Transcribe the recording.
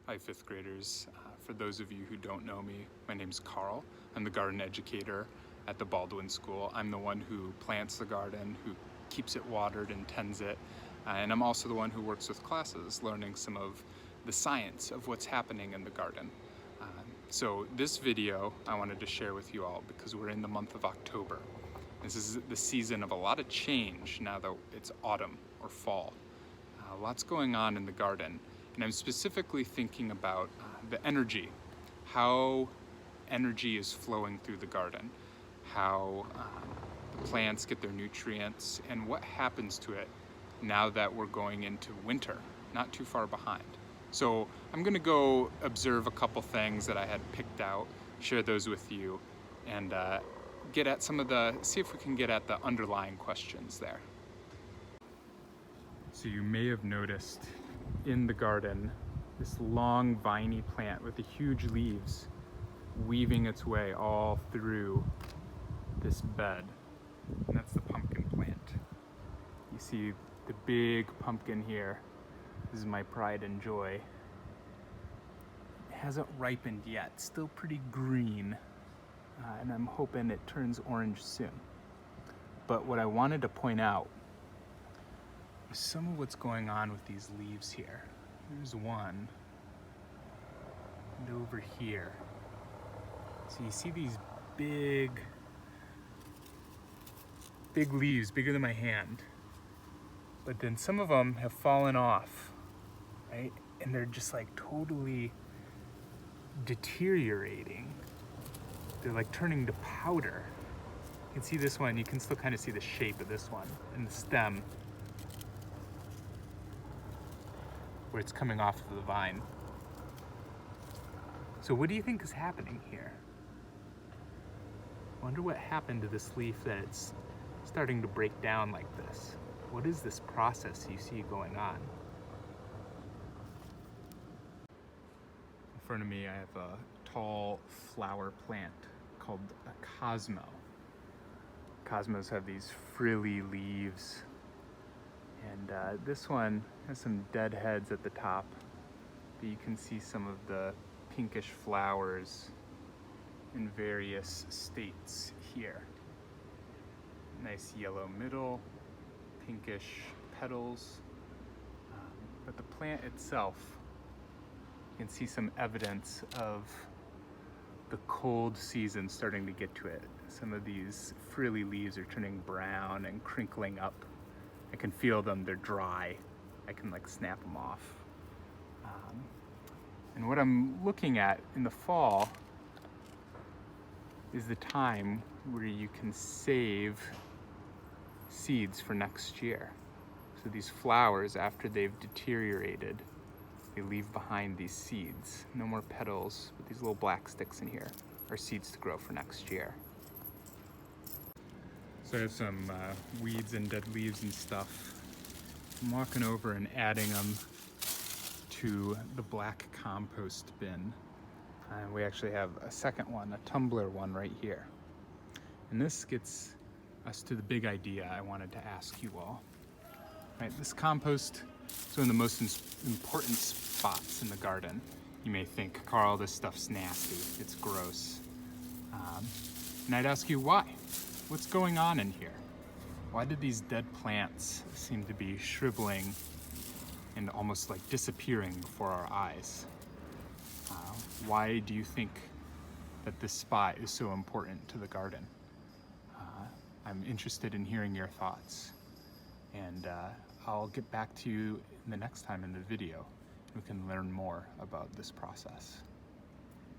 Hi, fifth graders. For those of you who don't know me, my name's Carl. I'm the garden educator at the Baldwin school. I'm the one who plants the garden, who keeps it watered and tends it. And I'm also the one who works with classes, learning some of the science of what's happening in the garden. So this video I wanted to share with you all because we're in the month of October. This is the season of a lot of change now that it's autumn or fall. Lots going on in the garden. And I'm specifically thinking about the energy, how energy is flowing through the garden, how the plants get their nutrients, and what happens to it now that we're going into winter, not too far behind. So I'm gonna go observe a couple things that I had picked out, share those with you, and get at see if we can get at the underlying questions there. So you may have noticed in the garden this long viney plant with the huge leaves weaving its way all through this bed, and that's the pumpkin plant. You see the big pumpkin here. This is my pride and joy. It hasn't ripened yet, still pretty green, and I'm hoping it turns orange soon. But what I wanted to point out is some of what's going on with these leaves here. There's one, and over here. So you see these big leaves, bigger than my hand. But then some of them have fallen off, right? And they're just like totally deteriorating. They're like turning to powder. You can see this one, you can still kind of see the shape of this one and the stem, where it's coming off of the vine. So what do you think is happening here? I wonder what happened to this leaf that it's starting to break down like this. What is this process you see going on? In front of me I have a tall flower plant called a cosmo. Cosmos have these frilly leaves, and this one has some dead heads at the top, but you can see some of the pinkish flowers in various states here. Nice yellow middle, pinkish petals, but the plant itself, you can see some evidence of the cold season starting to get to it. Some of these frilly leaves are turning brown and crinkling up. I can feel them, they're dry. I can like snap them off. And what I'm looking at in the fall is the time where you can save seeds for next year. So these flowers, after they've deteriorated, they leave behind these seeds. No more petals, but these little black sticks in here are seeds to grow for next year. So I have some weeds and dead leaves and stuff. I'm walking over and adding them to the black compost bin. And we actually have a second one, a tumbler one right here. And this gets us to the big idea I wanted to ask you all. Right, this compost is one of the most important spots in the garden. You may think, Carl, this stuff's nasty, it's gross. And I'd ask you why? What's going on in here? Why did these dead plants seem to be shriveling and almost like disappearing before our eyes? Why do you think that this spot is so important to the garden? I'm interested in hearing your thoughts, and I'll get back to you the next time in the video. We can learn more about this process.